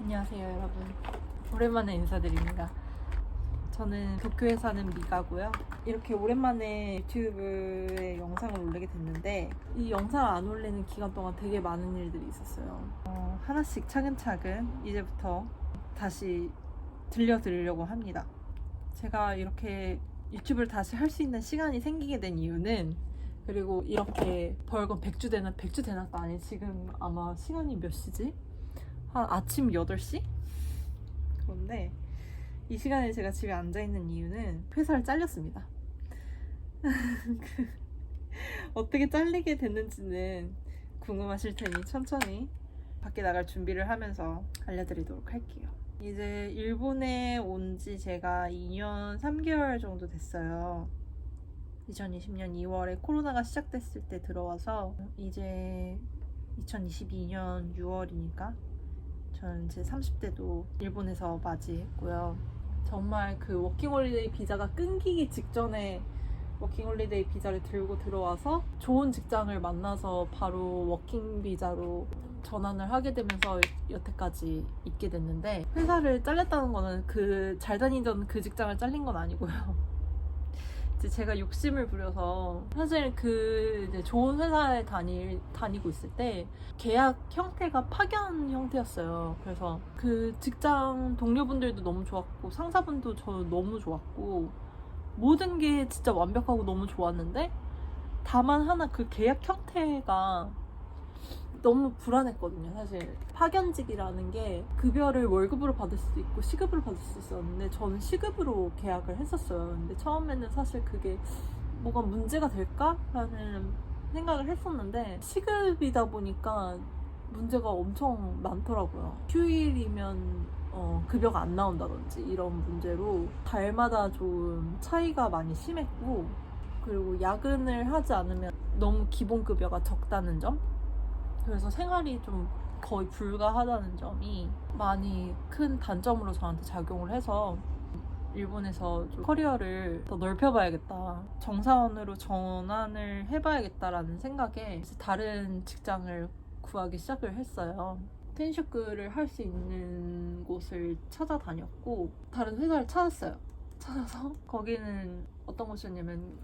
안녕하세요 여러분, 오랜만에 인사드립니다. 저는 도쿄에 사는 미가고요. 이렇게 오랜만에 유튜브에 영상을 올리게 됐는데 이 영상을 안 올리는 기간 동안 되게 많은 일들이 있었어요. 하나씩 차근차근 이제부터 다시 들려드리려고 합니다. 제가 이렇게 유튜브를 다시 할 수 있는 시간이 생기게 된 이유는, 그리고 이렇게 벌금 100주 되나도 아니, 지금 아마 시간이 몇 시지? 한 아침 8시? 그런데 이 시간에 제가 집에 앉아있는 이유는 회사를 잘렸습니다. 어떻게 잘리게 됐는지는 궁금하실 테니 천천히 밖에 나갈 준비를 하면서 알려드리도록 할게요. 이제 일본에 온 지 제가 2년 3개월 정도 됐어요. 2020년 2월에 코로나가 시작됐을 때 들어와서 이제 2022년 6월이니까 저는 제 30대도 일본에서 맞이했고요. 정말 그 워킹홀리데이 비자가 끊기기 직전에 워킹홀리데이 비자를 들고 들어와서 좋은 직장을 만나서 바로 워킹 비자로 전환을 하게 되면서 여태까지 있게 됐는데, 회사를 잘렸다는 거는 그 잘 다니던 그 직장을 잘린 건 아니고요. 이제 제가 욕심을 부려서, 사실 그 이제 좋은 회사에 다니고 있을 때 계약 형태가 파견 형태였어요. 그래서 그 직장 동료분들도 너무 좋았고 상사분도 저 너무 좋았고 모든 게 진짜 완벽하고 너무 좋았는데, 다만 하나 그 계약 형태가 너무 불안했거든요. 사실 파견직이라는 게 급여를 월급으로 받을 수도 있고 시급으로 받을 수 있었는데 저는 시급으로 계약을 했었어요. 근데 처음에는 사실 그게 뭐가 문제가 될까라는 생각을 했었는데, 시급이다 보니까 문제가 엄청 많더라고요. 휴일이면 급여가 안 나온다든지 이런 문제로 달마다 좀 차이가 많이 심했고, 그리고 야근을 하지 않으면 너무 기본급여가 적다는 점, 그래서 생활이 좀 거의 불가하다는 점이 많이 큰 단점으로 저한테 작용을 해서 일본에서 좀 커리어를 더 넓혀봐야겠다, 정사원으로 전환을 해봐야겠다라는 생각에 다른 직장을 구하기 시작을 했어요.転職를 할 수 있는 곳을 찾아다녔고 다른 회사를 찾아서 거기는 어떤 곳이었냐면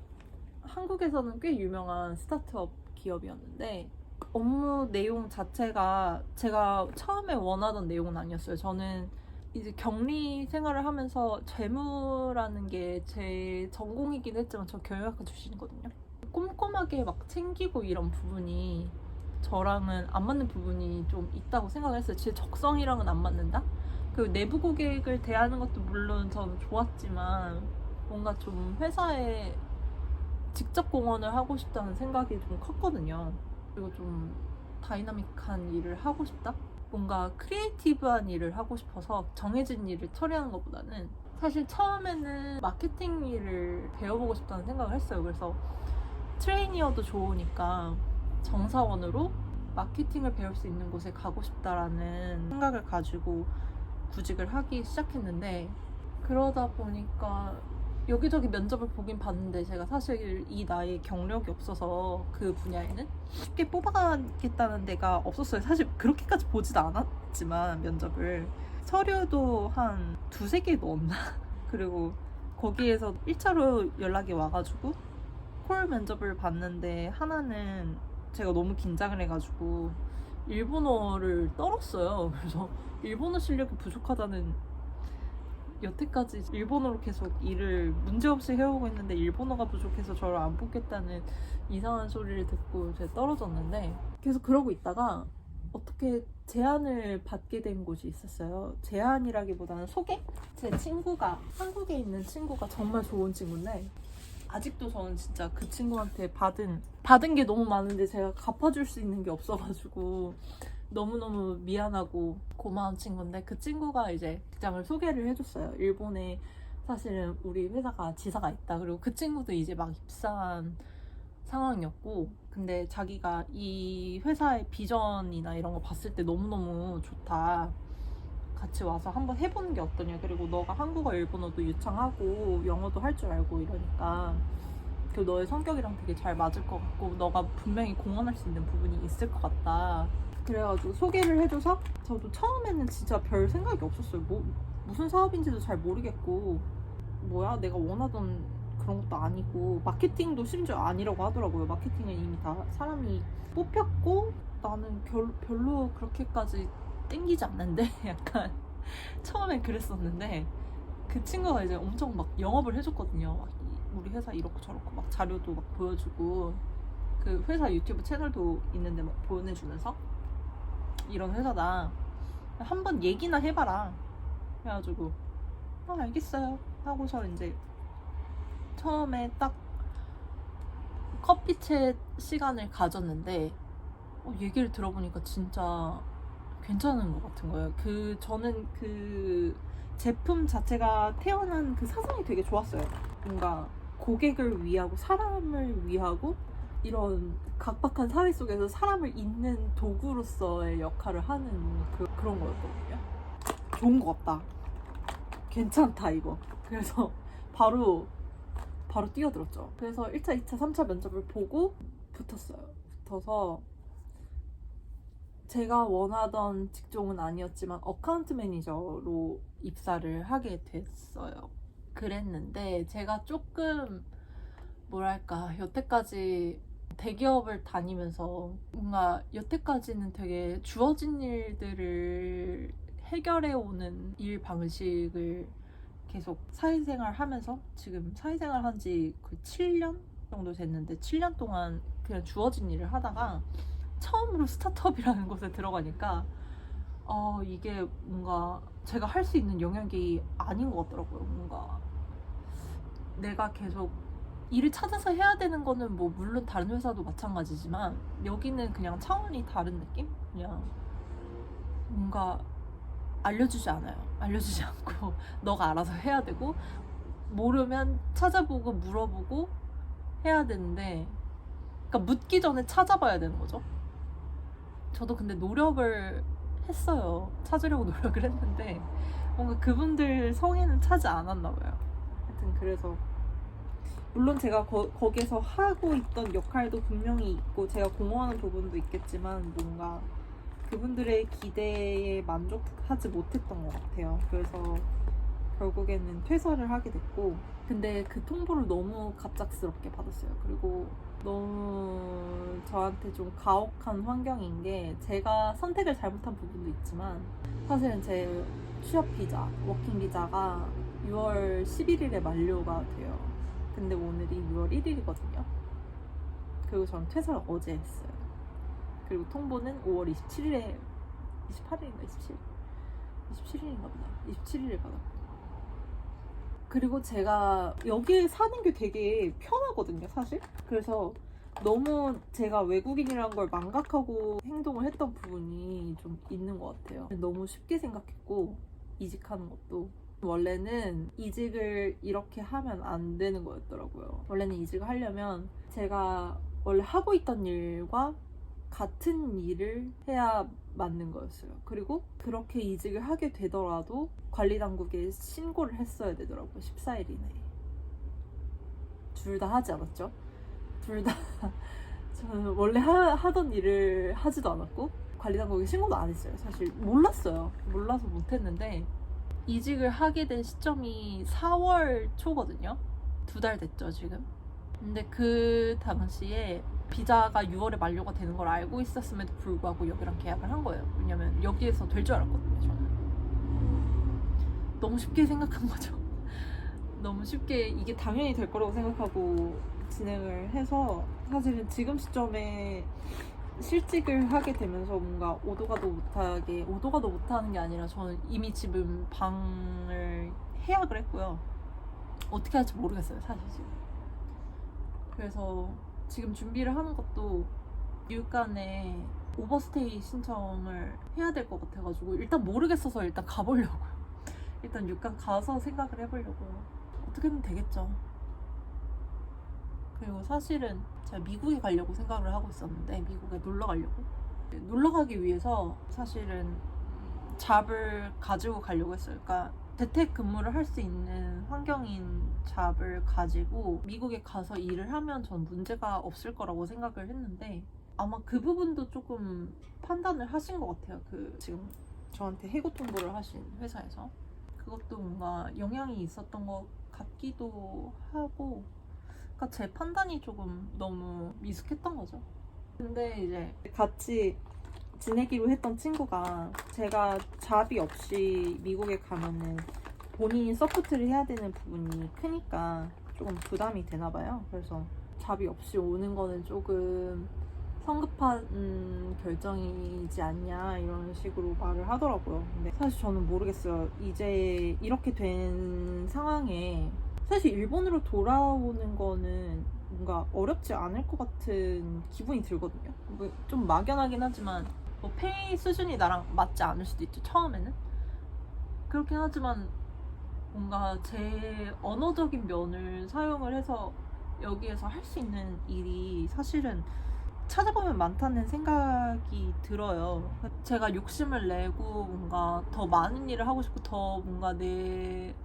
한국에서는 꽤 유명한 스타트업 기업이었는데 업무 내용 자체가 제가 처음에 원하던 내용은 아니었어요. 저는 이제 격리 생활을 하면서 재무라는 게 제 전공이긴 했지만 저 경영학과 출신이거든요. 꼼꼼하게 막 챙기고 이런 부분이 저랑은 안 맞는 부분이 좀 있다고 생각을 했어요. 제 적성이랑은 안 맞는다? 그 내부 고객을 대하는 것도 물론 저는 좋았지만 뭔가 좀 회사에 직접 공헌을 하고 싶다는 생각이 좀 컸거든요. 그리고 좀 다이나믹한 일을 하고 싶다? 뭔가 크리에이티브한 일을 하고 싶어서 정해진 일을 처리하는 것보다는 사실 처음에는 마케팅 일을 배워보고 싶다는 생각을 했어요. 그래서 트레이니어도 좋으니까 정사원으로 마케팅을 배울 수 있는 곳에 가고 싶다라는 생각을 가지고 구직을 하기 시작했는데, 그러다 보니까 여기저기 면접을 보긴 봤는데 제가 사실 이 나이에 경력이 없어서 그 분야에는 쉽게 뽑아가겠다는 데가 없었어요. 사실 그렇게까지 보지도 않았지만 면접을 서류도 한 2-3개 넣었나? 그리고 거기에서 1차로 연락이 와가지고 콜 면접을 봤는데 하나는 제가 너무 긴장을 해가지고 일본어를 떨었어요. 그래서 일본어 실력이 부족하다는, 여태까지 일본어로 계속 일을 문제없이 해오고 있는데 일본어가 부족해서 저를 안 뽑겠다는 이상한 소리를 듣고 제가 떨어졌는데, 계속 그러고 있다가 어떻게 제안을 받게 된 곳이 있었어요. 제안이라기보다는 소개? 제 친구가, 한국에 있는 친구가 정말 좋은 친구인데 아직도 저는 진짜 그 친구한테 받은 게 너무 많은데 제가 갚아줄 수 있는 게 없어가지고 너무너무 미안하고 고마운 친구인데, 그 친구가 이제 직장을 소개를 해줬어요. 일본에 사실은 우리 회사가 지사가 있다. 그리고 그 친구도 이제 막 입사한 상황이었고, 근데 자기가 이 회사의 비전이나 이런 거 봤을 때 너무너무 좋다, 같이 와서 한번 해보는 게 어떠냐, 그리고 너가 한국어 일본어도 유창하고 영어도 할 줄 알고 이러니까 그리고 너의 성격이랑 되게 잘 맞을 것 같고 너가 분명히 공헌할 수 있는 부분이 있을 것 같다, 그래가지고 소개를 해줘서 저도 처음에는 진짜 별 생각이 없었어요. 무슨 사업인지도 잘 모르겠고 뭐야 내가 원하던 그런 것도 아니고 마케팅도 심지어 아니라고 하더라고요. 마케팅은 이미 다 사람이 뽑혔고 나는 별로 그렇게까지 땡기지 않는데 약간 처음엔 그랬었는데 그 친구가 이제 엄청 막 영업을 해줬거든요. 막 우리 회사 이렇고 저렇고 막 자료도 막 보여주고 그 회사 유튜브 채널도 있는데 막 보내주면서 이런 회사다 한번 얘기나 해봐라 그래가지고 알겠어요 하고서 이제 처음에 딱 커피챗 시간을 가졌는데 얘기를 들어보니까 진짜 괜찮은 것 같은 거예요. 저는 그 제품 자체가 태어난 그 사상이 되게 좋았어요. 뭔가 고객을 위하고 사람을 위하고 이런 각박한 사회 속에서 사람을 잇는 도구로서의 역할을 하는 그런 거였거든요. 좋은 것 같다. 괜찮다 이거. 그래서 바로 뛰어들었죠. 그래서 1차, 2차, 3차 면접을 보고 붙었어요. 붙어서 제가 원하던 직종은 아니었지만 어카운트 매니저로 입사를 하게 됐어요. 그랬는데 제가 조금 뭐랄까 여태까지 대기업을 다니면서 뭔가 여태까지는 되게 주어진 일들을 해결해오는 일 방식을 계속 사회생활 하면서 지금 사회생활 한지 거의 7년 정도 됐는데 7년 동안 그냥 주어진 일을 하다가 처음으로 스타트업이라는 곳에 들어가니까 이게 뭔가 제가 할 수 있는 영역이 아닌 것 같더라고요. 뭔가 내가 계속 일을 찾아서 해야 되는 거는 뭐 물론 다른 회사도 마찬가지지만 여기는 그냥 차원이 다른 느낌? 그냥 뭔가 알려주지 않아요. 알려주지 않고 너가 알아서 해야 되고 모르면 찾아보고 물어보고 해야 되는데 그러니까 묻기 전에 찾아봐야 되는 거죠. 저도 근데 노력을 했어요. 찾으려고 노력을 했는데 뭔가 그분들 성에는 차지 않았나 봐요. 하여튼 그래서 물론 제가 거기에서 하고 있던 역할도 분명히 있고 제가 공허하는 부분도 있겠지만 뭔가 그분들의 기대에 만족하지 못했던 것 같아요. 그래서 결국에는 퇴사를 하게 됐고 근데 그 통보를 너무 갑작스럽게 받았어요. 그리고 너무 저한테 좀 가혹한 환경인 게 제가 선택을 잘못한 부분도 있지만 사실은 제 취업 비자, 워킹 비자가 6월 11일에 만료가 돼요. 근데 오늘이 6월 1일이거든요. 그리고 저는 퇴사를 어제 했어요. 그리고 통보는 5월 27일에 28일인가 27일인가 보다. 27일에 받았고. 그리고 제가 여기에 사는 게 되게 편하거든요, 사실. 그래서 너무 제가 외국인이라는 걸 망각하고 행동을 했던 부분이 좀 있는 것 같아요. 너무 쉽게 생각했고 이직하는 것도 원래는 이직을 이렇게 하면 안 되는 거였더라고요. 원래는 이직을 하려면 제가 원래 하고 있던 일과 같은 일을 해야 맞는 거였어요. 그리고 그렇게 이직을 하게 되더라도 관리당국에 신고를 했어야 되더라고요. 14일 이내에. 둘 다 하지 않았죠. 둘 다 저는 원래 하던 일을 하지도 않았고 관리당국에 신고도 안 했어요. 사실 몰랐어요. 몰라서 못했는데 이직을 하게 된 시점이 4월 초거든요. 2달 됐죠 지금. 근데 그 당시에 비자가 6월에 만료가 되는 걸 알고 있었음에도 불구하고 여기랑 계약을 한 거예요. 왜냐면 여기에서 될 줄 알았거든요 저는. 너무 쉽게 생각한 거죠. 너무 쉽게 이게 당연히 될 거라고 생각하고 진행을 해서 사실은 지금 시점에 실직을 하게 되면서 뭔가 오도 가도 못하는 게 아니라 저는 이미 지금 방을 해약을 했고요. 어떻게 할지 모르겠어요 사실 지금. 그래서 지금 준비를 하는 것도 뉴욕간에 오버스테이 신청을 해야 될 것 같아가지고 일단 모르겠어서 일단 가보려고요. 일단 뉴욕간 가서 생각을 해보려고요. 어떻게든 되겠죠. 그리고 사실은 제가 미국에 가려고 생각을 하고 있었는데 미국에 놀러 가려고 놀러 가기 위해서 사실은 잡을 가지고 가려고 했어요. 그러니까 재택근무를 할 수 있는 환경인 잡을 가지고 미국에 가서 일을 하면 전 문제가 없을 거라고 생각을 했는데 아마 그 부분도 조금 판단을 하신 것 같아요. 그 지금 저한테 해고 통보를 하신 회사에서 그것도 뭔가 영향이 있었던 것 같기도 하고, 그러니까 제 판단이 조금 너무 미숙했던 거죠. 근데 이제 같이 지내기로 했던 친구가 제가 잡이 없이 미국에 가면은 본인이 서포트를 해야 되는 부분이 크니까 조금 부담이 되나 봐요. 그래서 잡이 없이 오는 거는 조금 성급한 결정이지 않냐 이런 식으로 말을 하더라고요. 근데 사실 저는 모르겠어요. 이제 이렇게 된 상황에 사실 일본으로 돌아오는 거는 뭔가 어렵지 않을 것 같은 기분이 들거든요. 뭐 좀 막연하긴 하지만 뭐 페이 수준이 나랑 맞지 않을 수도 있죠, 처음에는. 그렇긴 하지만 뭔가 제 언어적인 면을 사용을 해서 여기에서 할 수 있는 일이 사실은 찾아보면 많다는 생각이 들어요. 제가 욕심을 내고 뭔가 더 많은 일을 하고 싶고 더 뭔가 내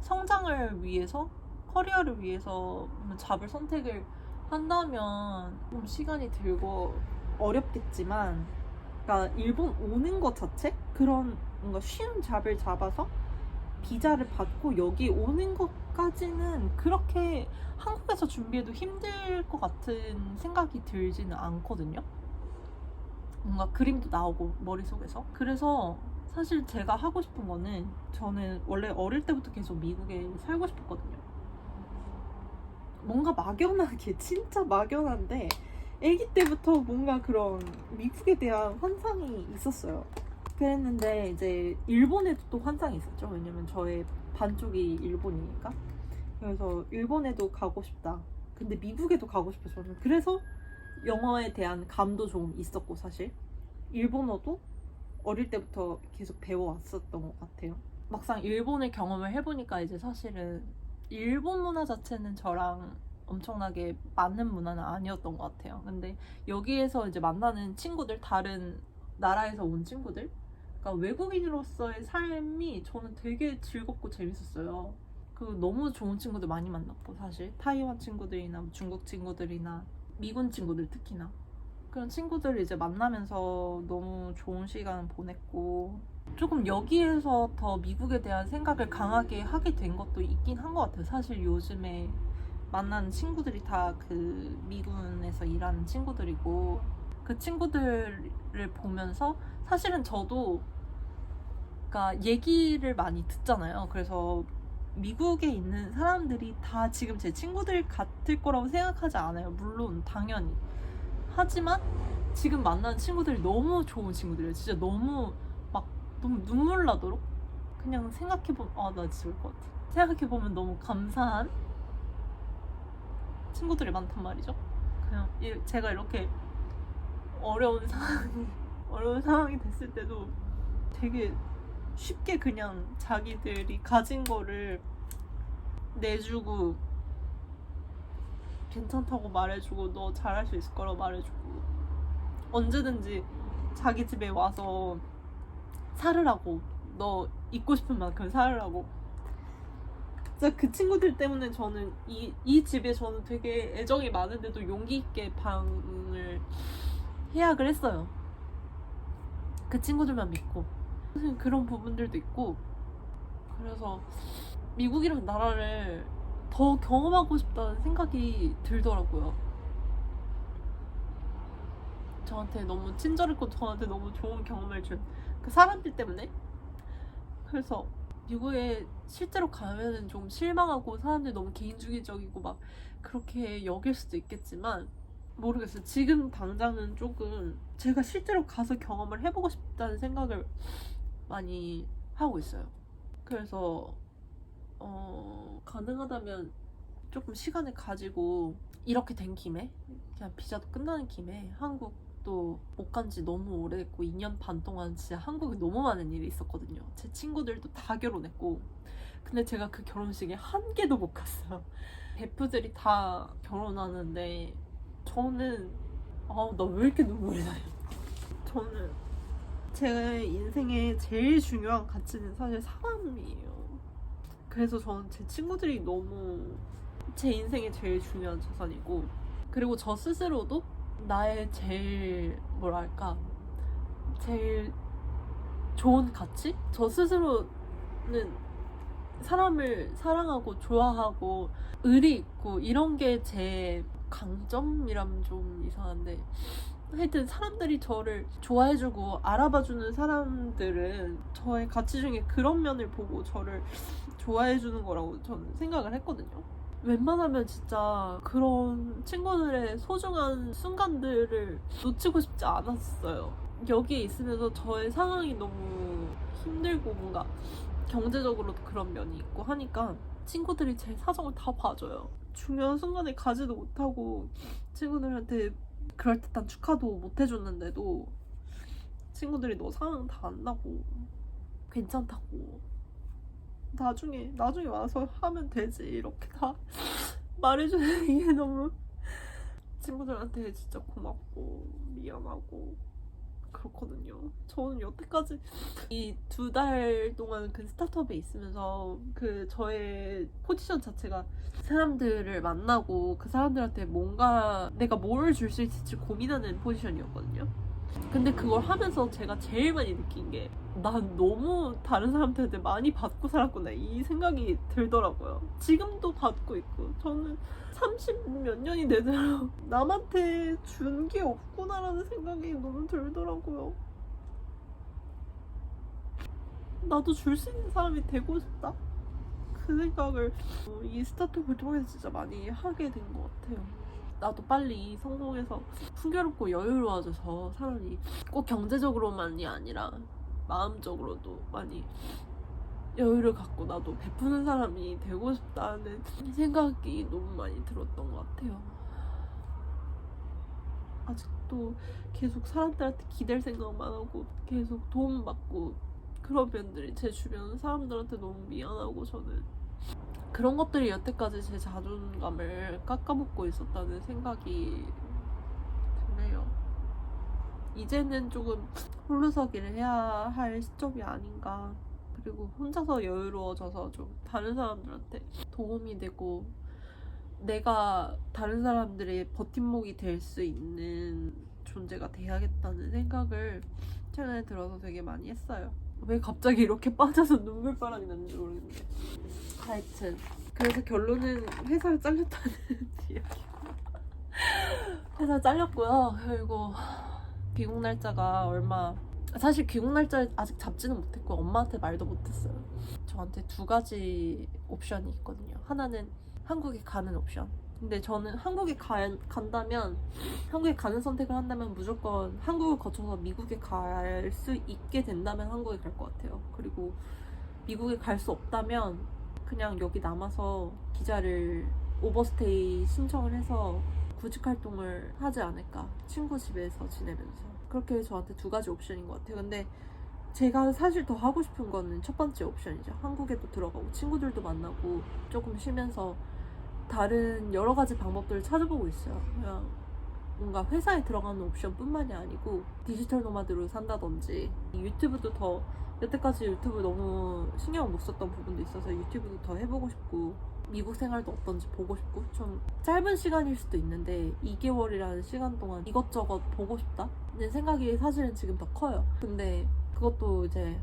성장을 위해서, 커리어를 위해서 잡을 선택을 한다면 좀 시간이 들고 어렵겠지만, 그러니까 일본 오는 것 자체? 그런 뭔가 쉬운 잡을 잡아서 비자를 받고 여기 오는 것까지는 그렇게 한국에서 준비해도 힘들 것 같은 생각이 들지는 않거든요. 뭔가 그림도 나오고 머릿속에서. 그래서 사실 제가 하고 싶은 거는, 저는 원래 어릴 때부터 계속 미국에 살고 싶었거든요. 뭔가 막연하게, 진짜 막연한데 아기 때부터 뭔가 그런 미국에 대한 환상이 있었어요. 그랬는데 이제 일본에도 또 환상이 있었죠. 왜냐면 저의 반쪽이 일본이니까. 그래서 일본에도 가고 싶다. 근데 미국에도 가고 싶어요, 저는. 그래서 영어에 대한 감도 좀 있었고, 사실 일본어도 어릴 때부터 계속 배워왔었던 것 같아요. 막상 일본을 경험을 해보니까 이제 사실은 일본 문화 자체는 저랑 엄청나게 맞는 문화는 아니었던 것 같아요. 근데 여기에서 이제 만나는 친구들, 다른 나라에서 온 친구들, 그러니까 외국인으로서의 삶이 저는 되게 즐겁고 재밌었어요. 그 너무 좋은 친구들 많이 만났고, 사실 타이완 친구들이나 중국 친구들이나 미군 친구들 특히나 그런 친구들을 이제 만나면서 너무 좋은 시간 보냈고, 조금 여기에서 더 미국에 대한 생각을 강하게 하게 된 것도 있긴 한 것 같아요. 사실 요즘에 만나는 친구들이 다 그 미군에서 일하는 친구들이고, 그 친구들을 보면서 사실은 저도 그러니까 얘기를 많이 듣잖아요. 그래서 미국에 있는 사람들이 다 지금 제 친구들 같을 거라고 생각하지 않아요. 물론 당연히. 하지만 지금 만나는 친구들이 너무 좋은 친구들이에요. 진짜 너무 막 너무 눈물 나도록, 그냥 생각해보면 나 진짜 울 것 같아. 생각해보면 너무 감사한 친구들이 많단 말이죠. 그냥 제가 이렇게 어려운 상황이 됐을 때도 되게 쉽게 그냥 자기들이 가진 거를 내주고, 괜찮다고 말해주고, 너 잘할 수 있을 거라고 말해주고, 언제든지 자기 집에 와서 살으라고, 너 있고 싶은 만큼 살으라고. 진짜 그 친구들 때문에 저는 이 집에 저는 되게 애정이 많은데도 용기 있게 방을 예약을 했어요. 그 친구들만 믿고. 사실 그런 부분들도 있고, 그래서 미국이란 나라를 더 경험하고 싶다는 생각이 들더라고요. 저한테 너무 친절했고 저한테 너무 좋은 경험을 준 그 사람들 때문에. 그래서 미국에 실제로 가면은 좀 실망하고 사람들이 너무 개인주의적이고 막 그렇게 여길 수도 있겠지만, 모르겠어요. 지금 당장은 조금 제가 실제로 가서 경험을 해보고 싶다는 생각을 많이 하고 있어요. 그래서 가능하다면 조금 시간을 가지고, 이렇게 된 김에, 그냥 비자도 끝나는 김에, 한국도 못 간 지 너무 오래됐고 2년 반 동안 진짜 한국에 너무 많은 일이 있었거든요. 제 친구들도 다 결혼했고, 근데 제가 그 결혼식에 한 개도 못 갔어요. 베프들이 다 결혼하는데 저는 나 왜 이렇게 눈물이 나요. 저는 제 인생에 제일 중요한 가치는 사실 사람이에요. 그래서 저는 제 친구들이 너무 제 인생에 제일 중요한 자산이고, 그리고 저 스스로도 나의 제일 뭐랄까 제일 좋은 가치? 저 스스로는 사람을 사랑하고 좋아하고 의리 있고 이런 게 제 강점이라면 좀 이상한데, 하여튼 사람들이 저를 좋아해주고 알아봐주는 사람들은 저의 가치 중에 그런 면을 보고 저를 좋아해주는 거라고 저는 생각을 했거든요. 웬만하면 진짜 그런 친구들의 소중한 순간들을 놓치고 싶지 않았어요. 여기에 있으면서 저의 상황이 너무 힘들고 뭔가 경제적으로도 그런 면이 있고 하니까 친구들이 제 사정을 다 봐줘요. 중요한 순간에 가지도 못하고 친구들한테 그럴듯한 축하도 못 해줬는데도 친구들이 너 상황 다 안다고 괜찮다고 나중에 와서 하면 되지 이렇게 다 말해주는 게 너무 친구들한테 진짜 고맙고 미안하고 그렇거든요. 저는 여태까지 이 2달 동안 그 스타트업에 있으면서 그 저의 포지션 자체가 사람들을 만나고 그 사람들한테 뭔가 내가 뭘 줄 수 있을지 고민하는 포지션이었거든요. 근데 그걸 하면서 제가 제일 많이 느낀 게 난 너무 다른 사람들한테 많이 받고 살았구나 이 생각이 들더라고요. 지금도 받고 있고 저는 30 몇 년이 되도록 남한테 준 게 없구나라는 생각이 너무 들더라고요. 나도 줄 수 있는 사람이 되고 싶다 그 생각을 이 스타트업을 통해서 진짜 많이 하게 된 것 같아요. 나도 빨리 성공해서 풍요롭고 여유로워져서 사람이 꼭 경제적으로만이 아니라 마음적으로도 많이 여유를 갖고 나도 베푸는 사람이 되고 싶다는 생각이 너무 많이 들었던 것 같아요. 아직도 계속 사람들한테 기댈 생각만 하고 계속 도움받고 그런 면들이 제 주변 사람들한테 너무 미안하고 저는 그런 것들이 여태까지 제 자존감을 깎아먹고 있었다는 생각이 드네요. 이제는 조금 홀로서기를 해야 할 시점이 아닌가. 그리고 혼자서 여유로워져서 좀 다른 사람들한테 도움이 되고 내가 다른 사람들의 버팀목이 될 수 있는 존재가 돼야겠다는 생각을 최근에 들어서 되게 많이 했어요. 왜 갑자기 이렇게 빠져서 눈물바람이 났는지 모르겠는데 하여튼 그래서 결론은 회사를 잘렸다는 이야기고 회사 잘렸고요. 그리고 귀국 날짜가 사실 귀국 날짜 아직 잡지는 못했고 엄마한테 말도 못했어요. 저한테 2가지 옵션이 있거든요. 하나는 한국에 가는 옵션. 근데 저는 한국에 간다면 한국에 가는 선택을 한다면 무조건 한국을 거쳐서 미국에 갈 수 있게 된다면 한국에 갈 것 같아요. 그리고 미국에 갈 수 없다면 그냥 여기 남아서 비자를 오버스테이 신청을 해서 구직 활동을 하지 않을까. 친구 집에서 지내면서. 그렇게 저한테 2가지 옵션인 것 같아요. 근데 제가 사실 더 하고 싶은 거는 첫 번째 옵션이죠. 한국에도 들어가고 친구들도 만나고 조금 쉬면서 다른 여러 가지 방법들을 찾아보고 있어요. 그냥 뭔가 회사에 들어가는 옵션뿐만이 아니고 디지털 노마드로 산다든지 유튜브도 더 여태까지 유튜브 너무 신경을 못 썼던 부분도 있어서 유튜브도 더 해보고 싶고 미국 생활도 어떤지 보고 싶고 좀 짧은 시간일 수도 있는데 2개월이라는 시간 동안 이것저것 보고 싶다는 생각이 사실은 지금 더 커요. 근데 그것도 이제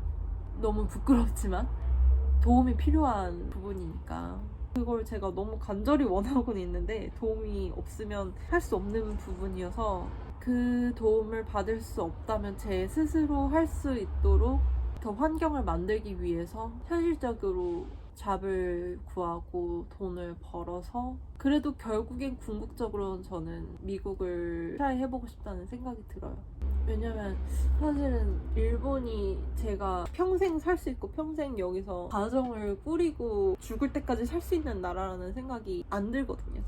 너무 부끄럽지만 도움이 필요한 부분이니까 그걸 제가 너무 간절히 원하고는 있는데 도움이 없으면 할 수 없는 부분이어서 그 도움을 받을 수 없다면 제 스스로 할 수 있도록 더 환경을 만들기 위해서 현실적으로 잡을 구하고 돈을 벌어서 그래도 결국엔 궁극적으로는 저는 미국을 트라이 해보고 싶다는 생각이 들어요. 왜냐면 사실은 일본이 제가 평생 살 수 있고 평생 여기서 가정을 꾸리고 죽을 때까지 살 수 있는 나라라는 생각이 안 들거든요.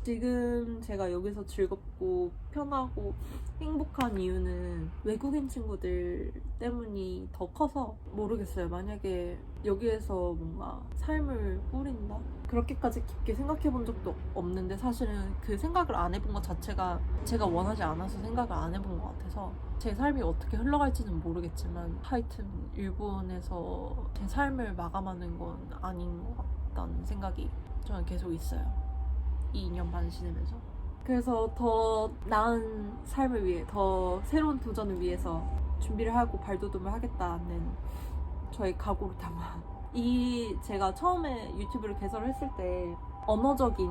지금 제가 여기서 즐겁고 편하고 행복한 이유는 외국인 친구들 때문이 더 커서 모르겠어요. 만약에 여기에서 뭔가 삶을 꾸린다? 그렇게까지 깊게 생각해 본 적도 없는데 사실은 그 생각을 안 해본 것 자체가 제가 원하지 않아서 생각을 안 해본 것 같아서 제 삶이 어떻게 흘러갈지는 모르겠지만 하여튼 일본에서 제 삶을 마감하는 건 아닌 것 같다는 생각이 저는 계속 있어요. 이 2년 반 지내면서. 그래서 더 나은 삶을 위해, 더 새로운 도전을 위해서 준비를 하고 발돋움을 하겠다는 저의 각오를 담아 제가 처음에 유튜브를 개설했을 때 언어적인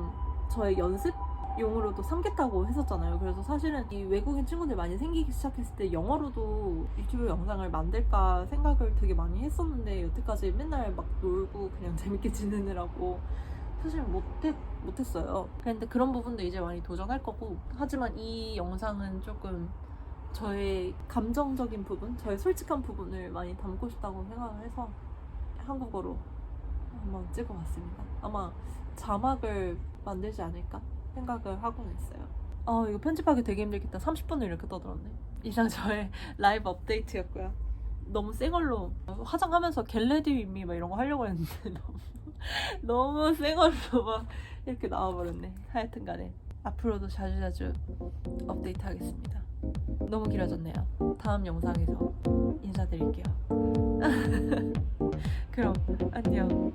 저의 연습용으로도 삼겠다고 했었잖아요. 그래서 사실은 이 외국인 친구들 많이 생기기 시작했을 때 영어로도 유튜브 영상을 만들까 생각을 되게 많이 했었는데 여태까지 맨날 막 놀고 그냥 재밌게 지내느라고 사실 못했어요. 근데 그런 부분도 이제 많이 도전할 거고, 하지만 이 영상은 조금 저의 감정적인 부분, 저의 솔직한 부분을 많이 담고 싶다고 생각을 해서 한국어로 한번 찍어봤습니다. 아마 자막을 만들지 않을까 생각을 하고는 있어요. 이거 편집하기 되게 힘들겠다. 30분을 이렇게 떠들었네. 이상 저의 라이브 업데이트였고요. 너무 새 걸로 화장하면서 겟레디 윗미 막 이런 거 하려고 했는데 너무 새 걸로 막 이렇게 나와버렸네. 하여튼 간에 앞으로도 자주자주 업데이트 하겠습니다. 너무 길어졌네요. 다음 영상에서 인사드릴게요. 그럼 안녕.